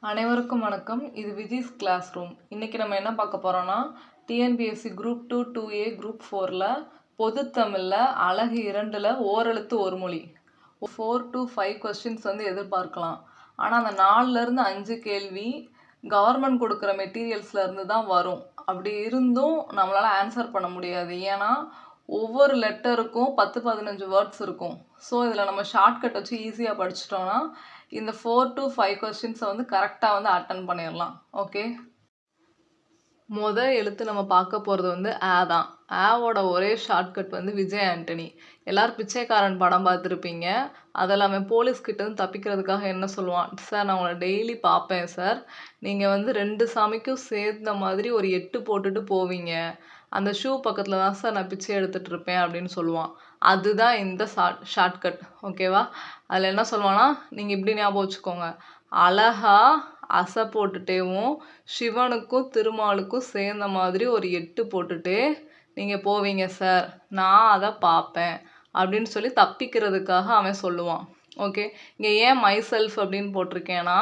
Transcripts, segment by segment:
அனைவருக்கும் வணக்கம். இது விஜிஸ் கிளாஸ் ரூம். இன்றைக்கி நம்ம என்ன பார்க்க போகிறோன்னா, டிஎன்பிஎஸ்சி குரூப் 2 2A குரூப் 4ல் பொதுத்தமிழில் அழகு 2ல் ஓரெழுத்து ஒரு மொழி 4 to 5 கொஸ்டின்ஸ் வந்து எதிர்பார்க்கலாம். ஆனால் அந்த 4லேருந்து 5 கேள்வி கவர்மெண்ட் கொடுக்குற மெட்டீரியல்ஸ்லேருந்து தான் வரும். அப்படி இருந்தும் நம்மளால் ஆன்சர் பண்ண முடியாது. ஏன்னா ஒவ்வொரு லெட்டருக்கும் 10-15 வேர்ட்ஸ் இருக்கும். ஸோ இதில் நம்ம ஷார்ட்கட் வச்சு ஈஸியாக படிச்சிட்டோன்னா இந்த 4 to 5 கொஸ்டின்ஸை வந்து கரெக்டாக வந்து அட்டன் பண்ணிடலாம். ஓகே, எழுத்து நம்ம பார்க்க போகிறது வந்து ஆ தான். ஆவோட ஒரே ஷார்ட்கட் வந்து விஜய் ஆண்டனி. எல்லோரும் பிச்சைக்காரன் படம் பார்த்துருப்பீங்க. அதெல்லாமே போலீஸ்கிட்டேருந்து தப்பிக்கிறதுக்காக என்ன சொல்லுவான், சார் நான் உங்களை டெய்லி பார்ப்பேன் சார், நீங்கள் வந்து 2 சாமிக்கும் சேர்ந்த மாதிரி ஒரு 8 போட்டுட்டு போவீங்க, அந்த ஷூ பக்கத்தில் தான் சார் நான் பிச்சை எடுத்துகிட்டு இருப்பேன் அப்படின்னு சொல்லுவான். அதுதான் இந்த ஷார்ட்கட். ஓகேவா? அதில் என்ன சொல்லுவான்னா, நீங்கள் இப்படி ஞாபகம் வச்சுக்கோங்க, அழகா அசை போட்டுட்டேவும் சிவனுக்கும் திருமாலுக்கும் சேர்ந்த மாதிரி ஒரு 8 போட்டுட்டு நீங்கள் போவீங்க சார், நான் அதை பார்ப்பேன் அப்படின்னு சொல்லி தப்பிக்கிறதுக்காக அவன் சொல்லுவான். ஓகே, இங்கே ஏன் மை செல்ஃப் அப்படின்னு போட்டிருக்கேன்னா,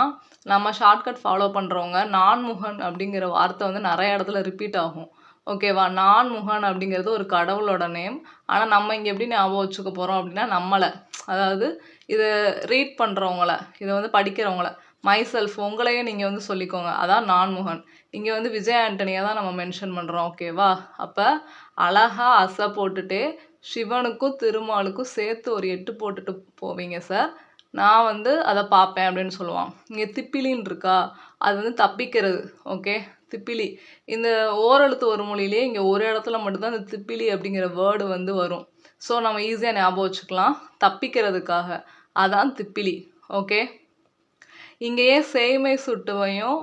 நம்ம ஷார்ட்கட் ஃபாலோ பண்ணுறவங்க நான்முகன் அப்படிங்கிற வார்த்தை வந்து நிறைய இடத்துல ரிப்பீட் ஆகும். ஓகேவா? நான்முகன் அப்படிங்கிறது ஒரு கடவுளோட நேம். ஆனால் நம்ம இங்கே எப்படி ஞாபகம் வச்சுக்க போகிறோம் அப்படின்னா, நம்மளை, அதாவது இதை ரீட் பண்ணுறவங்கள, இதை வந்து படிக்கிறவங்கள, மை செல்ஃப் உங்களையே நீங்கள் வந்து சொல்லிக்கோங்க, அதான் நான்முகன். இங்கே வந்து விஜய் ஆண்டனியை தான் நம்ம மென்ஷன் பண்ணுறோம். ஓகேவா? அப்போ அழகா அசை போட்டுட்டு சிவனுக்கும் திருமாலுக்கும் சேர்த்து ஒரு 8 போட்டுட்டு போவீங்க சார், நான் வந்து அதை பார்ப்பேன் அப்படின்னு சொல்லுவான். இங்கே திப்பிலின்னு இருக்கா, அது வந்து தப்பிக்கிறது. ஓகே, திப்பிலி. இந்த ஓரெழுத்து ஒரு மொழியிலே இங்கே ஒரு இடத்துல மட்டும்தான் இந்த திப்பிலி அப்படிங்கிற வேர்டு வந்து வரும். ஸோ நம்ம ஈஸியாக ஞாபகம் வச்சுக்கலாம், தப்பிக்கிறதுக்காக. அதான் திப்பிலி. ஓகே, இங்கேயே சேய்மை சுட்டுவையும்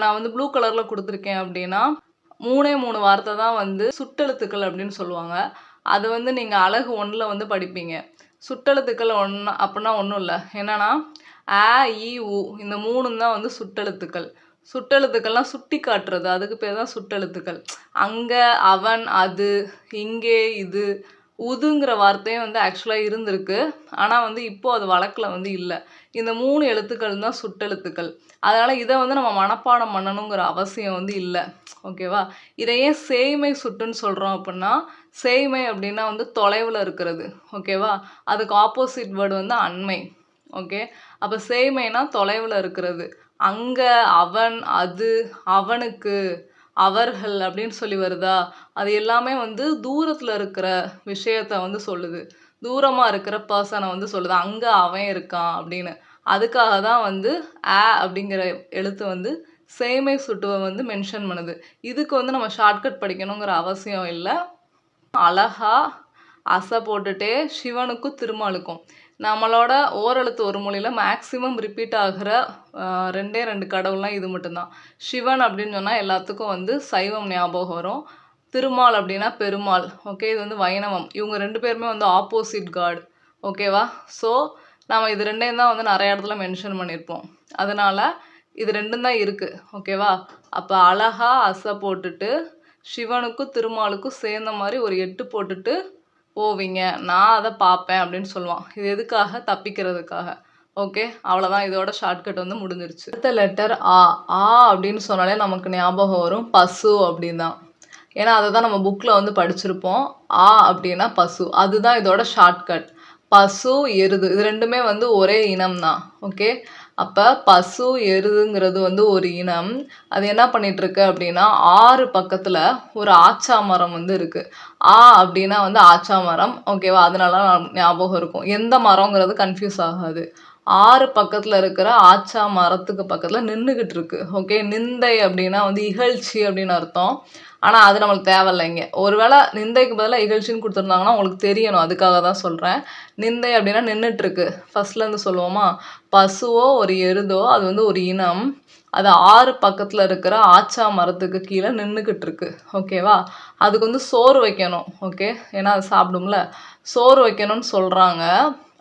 நான் வந்து ப்ளூ கலரில் கொடுத்துருக்கேன் அப்படின்னா 3 வார்த்தை தான் வந்து சுட்டெழுத்துக்கள் அப்படின்னு சொல்லுவாங்க. அது வந்து நீங்கள் அழகு 1ல் வந்து படிப்பீங்க. சுட்டெழுத்துக்கள் அப்படின்னா ஒன்றும் இல்லை, என்னன்னா ஆ இ உ இந்த 3 தான் வந்து சுட்டெழுத்துக்கள். சுட்டெழுத்துக்கள்லாம் சுட்டி காட்டுறது, அதுக்கு பேர் தான் சுட்டெழுத்துக்கள். அங்கே அவன், அது, இங்கே, இது, உதுங்கிற வார்த்தையும் வந்து ஆக்சுவலாக இருந்திருக்கு. ஆனால் வந்து இப்போது அது வழக்கில் வந்து இல்லை. இந்த 3 எழுத்துக்கள் தான் சுட்டெழுத்துக்கள். அதனால் இதை வந்து நம்ம மனப்பாடம் பண்ணணுங்கிற அவசியம் வந்து இல்லை. ஓகேவா? இதையே சேய்மை சுட்டுன்னு சொல்கிறோம் அப்படின்னா, சேய்மை அப்படின்னா வந்து தொலைவில் இருக்கிறது. ஓகேவா? அதுக்கு ஆப்போசிட் வேர்டு வந்து அண்மை. ஓகே, அப்போ சேய்மைனா தொலைவில் இருக்கிறது. அங்கே, அவன், அது, அவனுக்கு, அவர்கள் அப்படின்னு சொல்லி வருதா, அது எல்லாமே வந்து தூரத்தில் இருக்கிற விஷயத்த வந்து சொல்லுது, தூரமாக இருக்கிற பர்சனை வந்து சொல்லுது, அங்கே அவன் இருக்கான் அப்படின்னு. அதுக்காக தான் வந்து ஆ அப்படிங்கிற எழுத்து வந்து சேய்மை சுட்டுவை வந்து மென்ஷன் பண்ணுது. இதுக்கு வந்து நம்ம ஷார்ட்கட் படிக்கணுங்கிற அவசியம் இல்லை. அழகா அசை போட்டுட்டே சிவனுக்கும் திருமாலுக்கும், நம்மளோட ஓரெழுத்து ஒரு மொழியில் மேக்ஸிமம் ரிப்பீட் ஆகிற 2 கடவுள்லாம் இது மட்டும்தான். சிவன் அப்படின்னு சொன்னால் எல்லாத்துக்கும் வந்து சைவம் ஞாபகம் வரும். திருமால் அப்படின்னா பெருமாள். ஓகே, இது வந்து வைணவம். இவங்க 2 பேருமே வந்து ஆப்போசிட் காட். ஓகேவா? ஸோ நம்ம இது 2 தான் வந்து நிறைய இடத்துல மென்ஷன் பண்ணியிருப்போம். அதனால் இது 2 தான் இருக்குது. ஓகேவா? அப்போ அழகா அசை போட்டுட்டு சிவனுக்கும் திருமாலுக்கும் சேர்ந்த மாதிரி ஒரு 8 போட்டுட்டு போவீங்க, நான் அதை பார்ப்பேன் அப்படின்னு சொல்லுவான். இது எதுக்காக? தப்பிக்கிறதுக்காக. ஓகே, அவ்வளோதான். இதோட ஷார்ட்கட் வந்து முடிஞ்சிருச்சு. அடுத்த லெட்டர் ஆ. ஆ அப்படின்னு சொன்னாலே நமக்கு ஞாபகம் வரும் பசு அப்படின்னு தான். ஏன்னா அதை தான் நம்ம புக்கில் வந்து படிச்சிருப்போம். ஆ அப்படின்னா பசு, அதுதான் இதோட ஷார்ட்கட். பசு, எருது, இது 2மே வந்து ஒரே இனம் தான். ஓகே, அப்போ பசு எருதுங்கிறது வந்து ஒரு இனம். அது என்ன பண்ணிகிட்ருக்கு அப்படின்னா, 6 பக்கத்தில் ஒரு ஆச்சா மரம் வந்து இருக்குது. ஆ அப்படின்னா வந்து ஆச்சா மரம். ஓகேவா? அதனால ஞாபகம் இருக்கும். எந்த மரங்கிறது கன்ஃபியூஸ் ஆகாது. 6 பக்கத்தில் இருக்கிற ஆச்சா மரத்துக்கு பக்கத்தில் நின்றுக்கிட்டு இருக்கு. ஓகே, நிந்தை அப்படின்னா வந்து இகழ்ச்சி அப்படின்னு அர்த்தம். ஆனால் அது நம்மளுக்கு தேவையில்லை. இங்கே ஒருவேளை நிந்தைக்கு பதிலாக இகழ்ச்சின்னு கொடுத்துருந்தாங்கன்னா உங்களுக்கு தெரியணும், அதுக்காக தான் சொல்கிறேன். நிந்தை அப்படின்னா நின்றுட்டுருக்கு. ஃபஸ்ட்லேருந்து சொல்லுவோமா, பசுவோ ஒரு எருதோ அது வந்து ஒரு இனம். அது 6 பக்கத்தில் இருக்கிற ஆச்சா மரத்துக்கு கீழே நின்றுக்கிட்டு இருக்கு. ஓகேவா? அதுக்கு வந்து சோறு வைக்கணும். ஓகே, ஏன்னா அது சாப்பிடும்ல, சோறு வைக்கணும்னு சொல்கிறாங்க.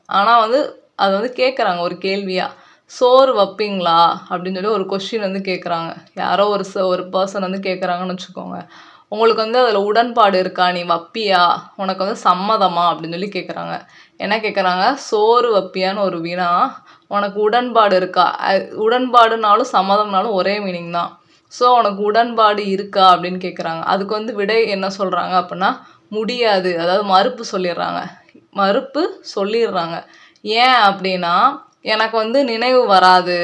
ஆனால் வந்து அதை வந்து கேட்குறாங்க ஒரு கேள்வியாக, சோறு வைப்பீங்களா அப்படின்னு சொல்லி ஒரு கொஷின் வந்து கேட்குறாங்க. யாரோ ஒரு பர்சன் வந்து கேட்குறாங்கன்னு வச்சுக்கோங்க. உங்களுக்கு வந்து அதில் உடன்பாடு இருக்கா, நீ வப்பியா, உனக்கு வந்து சம்மதமா அப்படின்னு சொல்லி கேட்குறாங்க. என்ன கேட்குறாங்க, சோறு வப்பியான்னு ஒரு வினா, உனக்கு உடன்பாடு இருக்கா. உடன்பாடுனாலும் சம்மதம்னாலும் ஒரே மீனிங் தான். ஸோ உனக்கு உடன்பாடு இருக்கா அப்படின்னு கேட்குறாங்க. அதுக்கு வந்து விடை என்ன சொல்கிறாங்க அப்படின்னா முடியாது, அதாவது மறுப்பு சொல்லிடுறாங்க. ஏன் அப்படின்னா எனக்கு வந்து நினைவு வராது,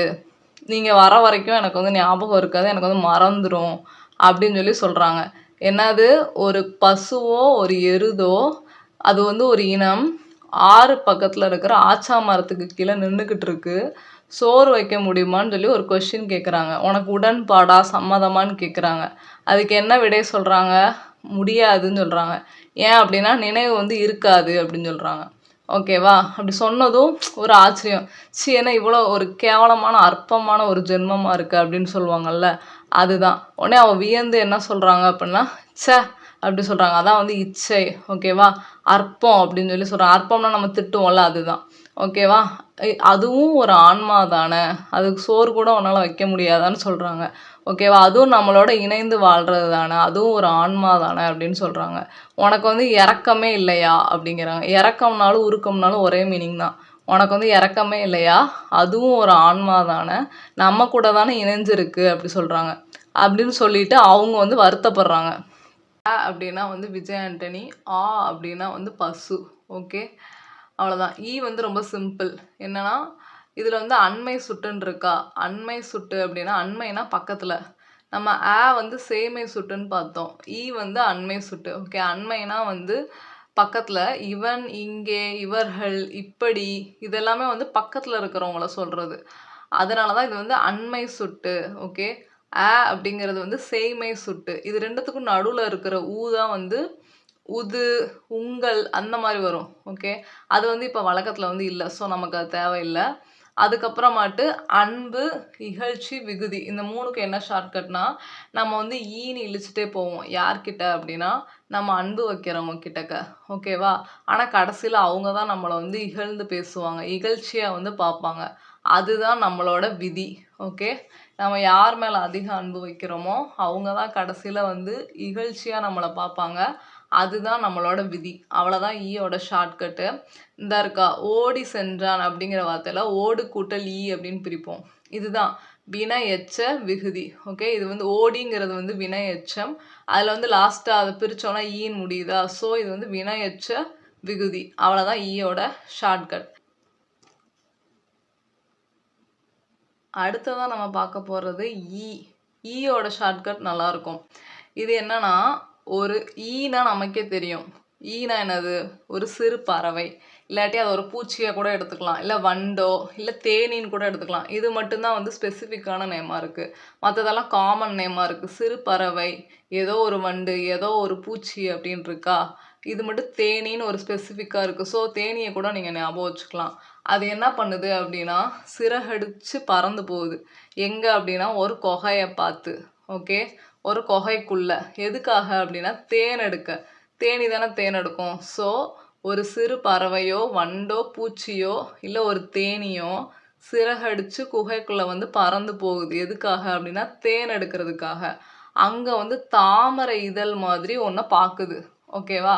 நீங்கள் வர வரைக்கும் எனக்கு வந்து ஞாபகம் இருக்காது, எனக்கு வந்து மறந்துடும் அப்படின்னு சொல்லி சொல்கிறாங்க. என்னது, ஒரு பசுவோ ஒரு எருதோ அது வந்து ஒரு இனம் ஆறு பக்கத்தில் இருக்கிற ஆச்சா மரத்துக்கு கீழே நின்றுக்கிட்டு இருக்கு, சோறு வைக்க முடியுமான்னு சொல்லி ஒரு கொஸ்டின் கேட்குறாங்க. உனக்கு உடன்பாடா சம்மதமான்னு கேட்குறாங்க. அதுக்கு என்ன விடை சொல்கிறாங்க, முடியாதுன்னு சொல்கிறாங்க. ஏன் அப்படின்னா நினைவு வந்து இருக்காது அப்படின்னு சொல்கிறாங்க. ஓகேவா, அப்படி சொன்னதும் ஒரு ஆச்சரியம், ஏன்னா இவ்வளோ ஒரு கேவலமான அற்பமான ஒரு ஜென்மமாக இருக்குது அப்படின்னு சொல்லுவாங்கல்ல, அதுதான். உடனே அவள் வியந்து என்ன சொல்கிறாங்க அப்படின்னா சே அப்படி சொல்கிறாங்க. அதான் வந்து இச்சை. ஓகேவா, அற்பம் அப்படின்னு சொல்லி சொல்கிறாங்க. அற்பம்னா நம்ம திட்டுவோம்ல, அதுதான். ஓகேவா, அதுவும் ஒரு ஆன்மா தானே, அதுக்கு சோறு கூட உன்னால் வைக்க முடியாதான்னு சொல்கிறாங்க. ஓகேவா, அதுவும் நம்மளோட இணைந்து வாழ்கிறது தானே, அதுவும் ஒரு ஆன்மா தானே அப்படின்னு சொல்கிறாங்க. உனக்கு வந்து இறக்கமே இல்லையா அப்படிங்கிறாங்க. இறக்கம்னாலும் உருக்கம்னாலும் ஒரே மீனிங் தான். உனக்கு வந்து இறக்கமே இல்லையா, அதுவும் ஒரு ஆன்மா தானே, நம்ம கூட தானே இணைஞ்சிருக்கு அப்படி சொல்கிறாங்க. அப்படின்னு சொல்லிட்டு அவங்க வந்து வருத்தப்படுறாங்க. அப்படின்னா வந்து விஜய் ஆண்டனி, அப்படின்னா வந்து பசு. ஓகே, அவ்வளோதான். வந்து ரொம்ப சிம்பிள். என்னன்னா இதில் வந்து அண்மை சுட்டுன்னு இருக்கா. அண்மை சுட்டு அப்படின்னா அண்மைனா பக்கத்தில், நம்ம வந்து சேமை சுட்டுன்னு பார்த்தோம். வந்து அண்மை சுட்டு. ஓகே, அண்மைனா வந்து பக்கத்தில், இவன், இங்கே, இவர்கள், இப்படி, இதெல்லாமே வந்து பக்கத்தில் இருக்கிறவங்கள சொல்கிறது. அதனால தான் இது வந்து அண்மை சுட்டு. ஓகே, அப்படிங்கிறது வந்து சேய்மை சுட்டு. இது ரெண்டுத்துக்கும் நடுவில் இருக்கிற தான் வந்து உது, உங்கள் அந்த மாதிரி வரும். ஓகே, அது வந்து இப்போ வழக்கத்தில் வந்து இல்லை, ஸோ நமக்கு அது தேவையில்லை. அதுக்கப்புறமாட்டு அன்பு, இகழ்ச்சி, விகுதி, இந்த மூணுக்கு என்ன ஷார்ட்கட்னா நம்ம வந்து ஈன்னு இழிச்சிட்டே போவோம். யார்கிட்ட அப்படின்னா நம்ம அன்பு வைக்கிறவங்க கிட்டக்க. ஓகேவா, ஆனால் கடைசியில் அவங்க தான் நம்மளை வந்து இகழ்ந்து பேசுவாங்க, இகழ்ச்சியாக வந்து பார்ப்பாங்க. அதுதான் நம்மளோட விதி. ஓகே, நம்ம யார் மேலே அதிக அன்பு வைக்கிறோமோ அவங்க தான் கடைசியில் வந்து இகழ்ச்சியாக நம்மளை பார்ப்பாங்க. அதுதான் நம்மளோட விதி. அவ்வளோதான் ஈயோட ஷார்ட்கட்டு. இந்த இருக்கா, ஓடி சென்றான் அப்படிங்கிற வார்த்தையில் ஓடு கூட்டல் அப்படின்னு பிரிப்போம். இதுதான் வினை எச்ச விகுதி. ஓகே, இது வந்து ஓடிங்கிறது வந்து வினை எச்சம், அதில் வந்து லாஸ்ட்டாக அதை பிரித்தோன்னா ஈன்னு முடியுதா, ஸோ இது வந்து வினை எச்ச விகுதி. அவ்வளோதான் ஈயோட ஷார்ட்கட். அடுத்ததான் நம்ம பார்க்க போகிறது ஈயோட ஷார்ட்கட் நல்லாயிருக்கும். இது என்னன்னா, ஒரு ஈனா நமக்கே தெரியும். ஈனா என்னது, ஒரு சிறு பறவை, இல்லாட்டி அது ஒரு பூச்சியாக கூட எடுத்துக்கலாம், இல்லை வண்டோ இல்லை தேனின்னு கூட எடுத்துக்கலாம். இது மட்டும்தான் வந்து ஸ்பெசிஃபிக்கான நேமாக இருக்குது, மற்றதெல்லாம் காமன் நேமாக இருக்குது. சிறு பறவை, ஏதோ ஒரு வண்டு, ஏதோ ஒரு பூச்சி அப்படின்னு இருக்கா. இது மட்டும் தேனின்னு ஒரு ஸ்பெசிஃபிக்காக இருக்குது. ஸோ தேனியை கூட நீங்கள் ஞாபகம் வச்சுக்கலாம். அது என்ன பண்ணுது அப்படின்னா சிறகடிச்சு பறந்து போகுது. எங்கே அப்படின்னா ஒரு குகையை பார்த்து. ஓகே, ஒரு குகைக்குள்ள. எதுக்காக அப்படின்னா தேன் எடுக்க. தேனி தானே தேன் எடுக்கும். ஸோ ஒரு சிறு பறவையோ வண்டோ பூச்சியோ இல்லை ஒரு தேனியோ சிறகடிச்சு குகைக்குள்ளே வந்து பறந்து போகுது. எதுக்காக அப்படின்னா தேன் எடுக்கிறதுக்காக. அங்கே வந்து தாமரை இதழ் மாதிரி ஒன்றை பார்க்குது. ஓகேவா,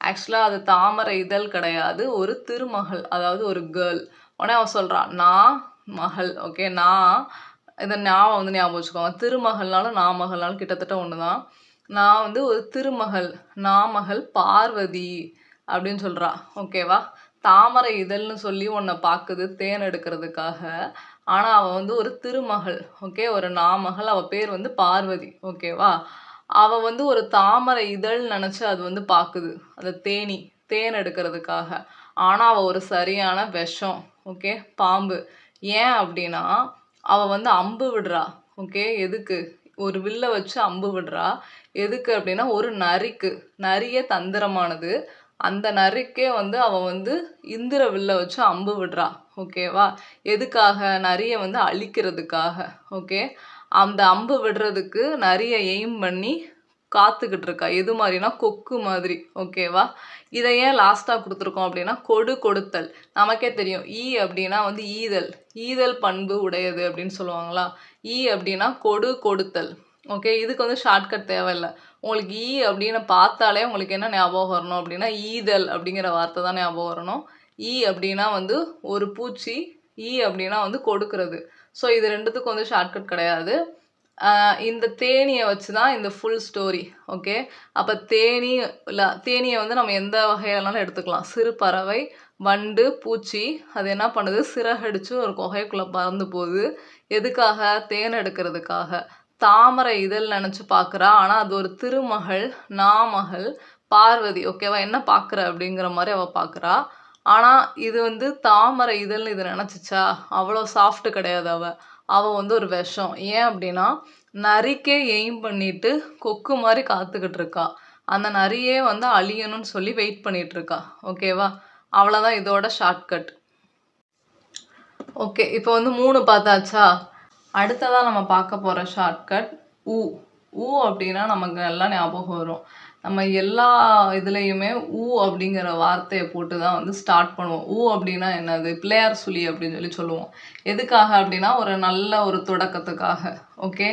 ஆக்சுவலாக அது தாமரை இதழ் கிடையாது, ஒரு திருமகள், அதாவது ஒரு கேர்ள். உடனே அவன் சொல்கிறான் நான் மகள். ஓகே, நான் இதை ஞாபகம் வந்து ஞாபகம் வச்சுக்கோங்க. திருமகள்னாலும் நாமகள்னாலும் கிட்டத்தட்ட ஒன்று தான். நான் வந்து ஒரு திருமகள், நாமகள் பார்வதி அப்படின்னு சொல்கிறா. ஓகேவா, தாமரை இதழ்னு சொல்லி உன்னை பார்க்குது தேன் எடுக்கிறதுக்காக. ஆனால் அவள் வந்து ஒரு திருமகள். ஓகே, ஒரு நாமகள், அவள் பேர் வந்து பார்வதி. ஓகேவா, அவள் வந்து ஒரு தாமரை இதழ் நினச்சி அது வந்து பார்க்குது அந்த தேன் எடுக்கிறதுக்காக. ஆனால் அவள் ஒரு சரியான விஷம். ஓகே, பாம்பு. ஏன் அப்படின்னா அவள் வந்து அம்பு விடுறா. ஓகே, எதுக்கு, ஒரு வில்லை வச்சு அம்பு விடுறா. எதுக்கு அப்படின்னா ஒரு நரிக்கு. நரியே தந்திரமானது, அந்த நரிக்கே வந்து அவள் வந்து இந்திர வில்லை வச்சு அம்பு விடுறா. ஓகேவா, எதுக்காக, நரியை வந்து அழிக்கிறதுக்காக. ஓகே, அந்த அம்பு விடுறதுக்கு நரியை எய்ம் பண்ணி காத்துக்கிட்டு இருக்கா. எது மாதிரினா கொக்கு மாதிரி. ஓகேவா, இதை ஏன் லாஸ்ட்டாக கொடுத்துருக்கோம் அப்படின்னா கொடுத்தல். நமக்கே தெரியும் அப்படின்னா வந்து ஈதல் பண்பு உடையது அப்படின்னு சொல்லுவாங்களா. அப்படின்னா கொடுத்தல். ஓகே, இதுக்கு வந்து ஷார்ட்கட் தேவையில்ல. உங்களுக்கு அப்படின்னு பார்த்தாலே உங்களுக்கு என்ன ஞாபகம் வரணும் அப்படின்னா, ஈதல் அப்படிங்கிற வார்த்தை தான் ஞாபகம் வரணும். அப்படின்னா வந்து ஒரு பூச்சி, அப்படின்னா வந்து கொடுக்கறது. ஸோ இது 2த்துக்கும் வந்து ஷார்ட்கட் கிடையாது. இந்த தேனீய வச்சு தான் இந்த ஃபுல் ஸ்டோரி. ஓகே, அப்போ தேனீயை வந்து நம்ம எந்த வகையிலனாலும் எடுத்துக்கலாம். சிறு பறவை, வண்டு, பூச்சி. அது என்ன பண்ணுது, சிறகடிச்சு ஒரு குகைக்குள்ளே பறந்து போகுது. எதுக்காக? தேன் எடுக்கிறதுக்காக. தாமரை இதழ் நினச்சி பார்க்குறா. ஆனால் அது ஒரு திருமகள், நாமகள், பார்வதி. ஓகேவா, என்ன பார்க்குற அப்படிங்கிற மாதிரி அவள் பார்க்குறா. ஆனால் இது வந்து தாமரை இதழ்னு இது நினச்சிச்சா? அவ்வளோ சாஃப்ட் கிடையாது அவள் வந்து ஒரு விஷம். ஏன் அப்படின்னா, நரிக்கே எய்ம் பண்ணிட்டு கொக்கு மாதிரி காத்துக்கிட்டு இருக்கா. அந்த நரியே வந்து அழியணும்னு சொல்லி வெயிட் பண்ணிட்டு இருக்கா. ஓகேவா, அவ்வளோதான் இதோட ஷார்ட்கட். ஓகே, இப்போ வந்து 3 பார்த்தாச்சா? அடுத்ததாக நம்ம பார்க்க போகிற ஷார்ட்கட் ஊ அப்படின்னா நமக்கு நல்லா ஞாபகம் வரும். நம்ம எல்லா இதுலேயுமே அப்படிங்கிற வார்த்தையை போட்டு தான் வந்து ஸ்டார்ட் பண்ணுவோம். அப்படின்னா என்னது? பிள்ளையார் சுழி அப்படின்னு சொல்லுவோம். எதுக்காக அப்படின்னா ஒரு நல்ல ஒரு தொடக்கத்துக்காக. ஓகே,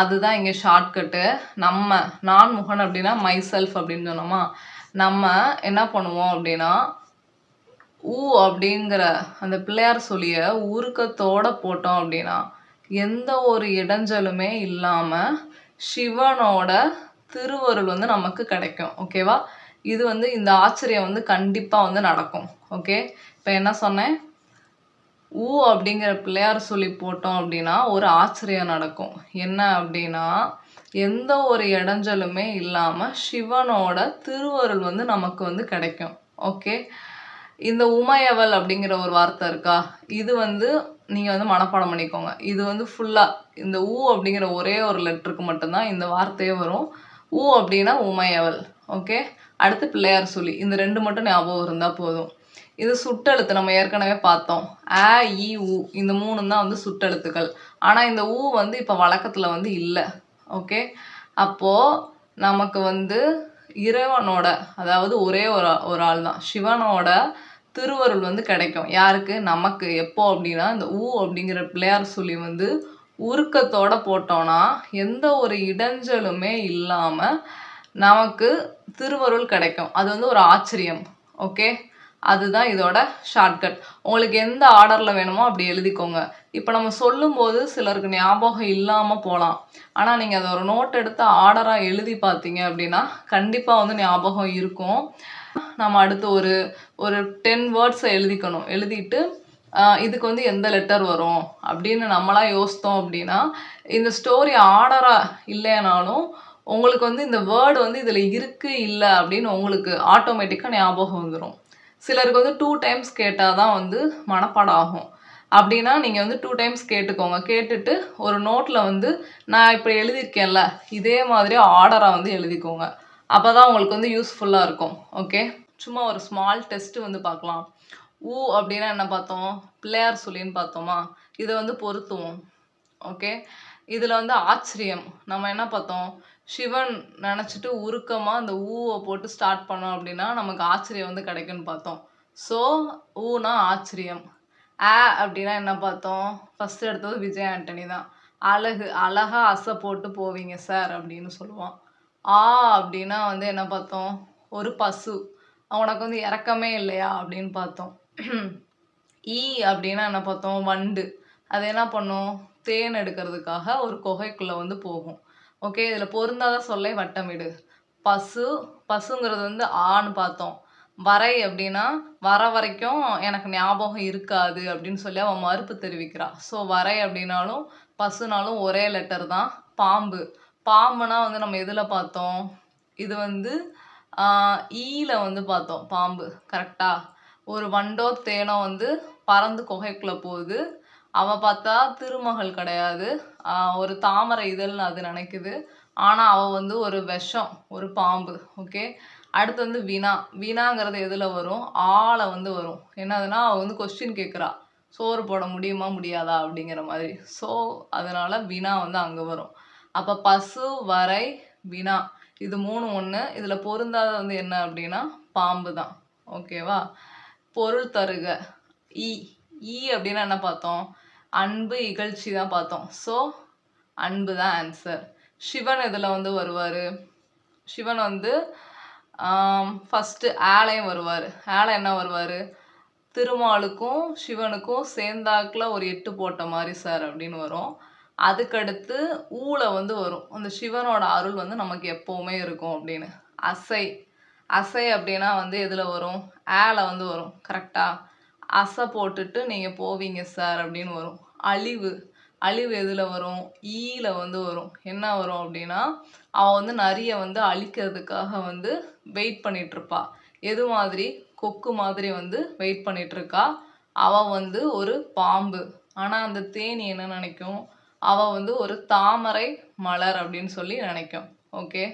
அதுதான் இங்கே ஷார்ட்கட்டு. நான் முகன் அப்படின்னா மை செல்ஃப் அப்படின்னு சொன்னோமா, நம்ம என்ன பண்ணுவோம் அப்படின்னா அப்படிங்கிற அந்த பிள்ளையார் சொல்லிய உருக்கத்தோட போட்டோம் அப்படின்னா எந்த ஒரு இடைஞ்சலுமே இல்லாமல் சிவனோட திருவருள் வந்து நமக்கு கிடைக்கும். ஓகேவா, இது வந்து இந்த ஆச்சரியம் வந்து கண்டிப்பாக வந்து நடக்கும். ஓகே, இப்போ என்ன சொன்னேன்? அப்படிங்கிற பிள்ளையார் சொல்லி போட்டோம் அப்படின்னா ஒரு ஆச்சரியம் நடக்கும். என்ன அப்படின்னா எந்த ஒரு இடைஞ்சலுமே இல்லாமல் சிவனோட திருவருள் வந்து நமக்கு வந்து கிடைக்கும். ஓகே, இந்த உமையவள் அப்படிங்கிற ஒரு வார்த்தை இருக்கா, இது வந்து நீங்கள் வந்து மனப்பாடம் பண்ணிக்கோங்க. இது வந்து ஃபுல்லாக இந்த அப்படிங்கிற ஒரே ஒரு லெட்டருக்கு மட்டும்தான் இந்த வார்த்தையே வரும். அப்படின்னா உமையவள். ஓகே, அடுத்து பிள்ளையார் சொல்லி. இந்த 2 மட்டும் ஞாபகம் இருந்தால் போதும். இது சுட்டெழுத்து, நம்ம ஏற்கனவே பார்த்தோம். இ உ இந்த 3 தான் வந்து சுட்டெழுத்துக்கள். ஆனால் இந்த வந்து இப்போ வழக்கத்தில் வந்து இல்லை. ஓகே, அப்போது நமக்கு வந்து இறைவனோட, அதாவது ஒரே ஒரு ஆள் தான், சிவனோட திருவருள் வந்து கிடைக்கும். யாருக்கு? நமக்கு. எப்போ அப்படின்னா இந்த அப்படிங்கிற பிள்ளையார் சொல்லி வந்து உருக்கத்தோட போட்டோன்னா எந்த ஒரு இடைஞ்சலுமே இல்லாமல் நமக்கு திருவருள் கிடைக்கும். அது வந்து ஒரு ஆச்சரியம். ஓகே, அதுதான் இதோட ஷார்ட்கட். உங்களுக்கு எந்த ஆர்டரில் வேணுமோ அப்படி எழுதிக்கோங்க. இப்போ நம்ம சொல்லும்போது சிலருக்கு ஞாபகம் இல்லாமல் போகலாம். ஆனால் நீங்கள் அதை ஒரு நோட் எடுத்து ஆர்டராக எழுதி பார்த்தீங்க அப்படின்னா கண்டிப்பாக வந்து ஞாபகம் இருக்கும். நம்ம அடுத்து ஒரு 10 வேர்ட்ஸை எழுதிக்கணும். எழுதிட்டு இதுக்கு வந்து எந்த லெட்டர் வரும் அப்படின்னு நம்மளா யோசித்தோம் அப்படின்னா இந்த ஸ்டோரி ஆர்டராக இல்லைனாலும் உங்களுக்கு வந்து இந்த வேர்டு வந்து இதில் இருக்குது இல்லை அப்படின்னு உங்களுக்கு ஆட்டோமேட்டிக்காக ஞாபகம் வந்துடும். சிலருக்கு வந்து 2 டைம்ஸ் கேட்டால் தான் வந்து மனப்பாடம் ஆகும். அப்படின்னா நீங்கள் வந்து 2 டைம்ஸ் கேட்டுக்கோங்க. கேட்டுட்டு ஒரு நோட்டில் வந்து நான் இப்போ எழுதியிருக்கேன்ல இதே மாதிரி ஆர்டராக வந்து எழுதிக்கோங்க. அப்போ தான் உங்களுக்கு வந்து யூஸ்ஃபுல்லாக இருக்கும். ஓகே, சும்மா ஒரு ஸ்மால் டெஸ்ட்டு வந்து பார்க்கலாம். அப்படின்னா என்ன பார்த்தோம்? பிள்ளையார் சொல்லின்னு பார்த்தோமா, இதை வந்து பொருத்துவோம். ஓகே, இதில் வந்து ஆச்சரியம் நம்ம என்ன பார்த்தோம்? சிவன் நினச்சிட்டு உருக்கமாக அந்த போட்டு ஸ்டார்ட் பண்ணோம் அப்படின்னா நமக்கு ஆச்சரியம் வந்து கிடைக்கும்னு பார்த்தோம். ஸோ ஊனா ஆச்சரியம். அப்படின்னா என்ன பார்த்தோம்? ஃபஸ்ட்டு எடுத்தது விஜய் ஆண்டனி தான். அழகாக அசை போட்டு போவீங்க சார் அப்படின்னு சொல்லுவான். அப்படின்னா வந்து என்ன பார்த்தோம்? ஒரு பசு. அவனுக்கு வந்து இறக்கமே இல்லையா அப்படின்னு பார்த்தோம். அப்படின்னா என்ன பார்த்தோம்? வண்டு. அது என்ன பண்ணும்? தேன் எடுக்கிறதுக்காக ஒரு குகைக்குள்ளே வந்து போகும். ஓகே, இதில் பொருந்தாத சொல்லை வட்டமிடு. பசுங்கிறது வந்து ஆன்னு பார்த்தோம். வரை அப்படின்னா வர வரைக்கும் எனக்கு ஞாபகம் இருக்காது அப்படின்னு சொல்லி அவன் மறுப்பு தெரிவிக்கிறா. ஸோ வரை அப்படின்னாலும் பசுனாலும் ஒரே லெட்டர் தான். பாம்புனா வந்து நம்ம எதில் பார்த்தோம்? இது வந்து ஈல வந்து பார்த்தோம் பாம்பு. கரெக்டா? ஒரு வண்டோ தேனோ வந்து பறந்து குகைக்குள்ளே போகுது. அவள் பார்த்தா திருமகள் கிடையாது, ஒரு தாமரை இதழ்னு அது நினைக்குது. ஆனால் அவள் வந்து ஒரு விஷம், ஒரு பாம்பு. ஓகே, அடுத்து வந்து வினாங்கிறது எதில் வரும்? வந்து வரும். என்னதுன்னா அவள் வந்து கொஸ்டின் கேட்குறா, சோறு போட முடியுமா முடியாதா அப்படிங்கிற மாதிரி. ஸோ அதனால் வினா வந்து அங்கே வரும். அப்போ பசு, வரை, வினா இது 3 ஒன்று. இதில் பொருந்தாத வந்து என்ன அப்படின்னா பாம்பு தான். ஓகேவா, பொருள் தருக. அப்படின்னா என்ன பார்த்தோம்? அன்பு, இகழ்ச்சி தான் பார்த்தோம். ஸோ அன்பு தான் ஆன்சர். சிவன் இதில் வந்து வருவார். சிவன் வந்து ஃபஸ்ட்டு ஆலயம் வருவார். ஆலயம் என்ன வருவார், திருமாலுக்கும் சிவனுக்கும் சேர்ந்தாக்குல ஒரு 8 போட்ட மாதிரி சார் அப்படின்னு வரும். அதுக்கடுத்து ஊல வந்து வரும். அந்த சிவனோட அருள் வந்து நமக்கு எப்போவுமே இருக்கும் அப்படின்னு. அசை அசை அப்படின்னா வந்து எதில் வரும், ஆல வந்து வரும். கரெக்டாக அசை போட்டுட்டு நீங்கள் போவீங்க சார் அப்படின்னு வரும். அழிவு அழிவு எதில் வரும், ஈல வந்து வரும். என்ன வரும் அப்படின்னா அவள் வந்து நரியை வந்து அழிக்கிறதுக்காக வந்து வெயிட் பண்ணிகிட்ருப்பா. எது மாதிரி, கொக்கு மாதிரி வந்து வெயிட் பண்ணிகிட்ருக்கா. அவள் வந்து ஒரு பாம்பு. ஆனால் அந்த தேனி என்ன நினைக்கும், அவள் வந்து ஒரு தாமரை மலர் அப்படின்னு சொல்லி நினைக்கும். ஓகே,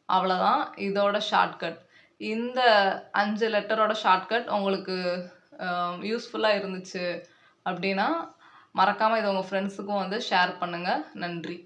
அவ்வளோதான் இதோட ஷார்ட்கட். இந்த 5 லெட்டரோட ஷார்ட்கட் உங்களுக்கு யூஸ்ஃபுல்லாக இருந்துச்சு அப்படின்னா மறக்காமல் இதை உங்கள் ஃப்ரெண்ட்ஸுக்கும் வந்து ஷேர் பண்ணுங்கள். நன்றி.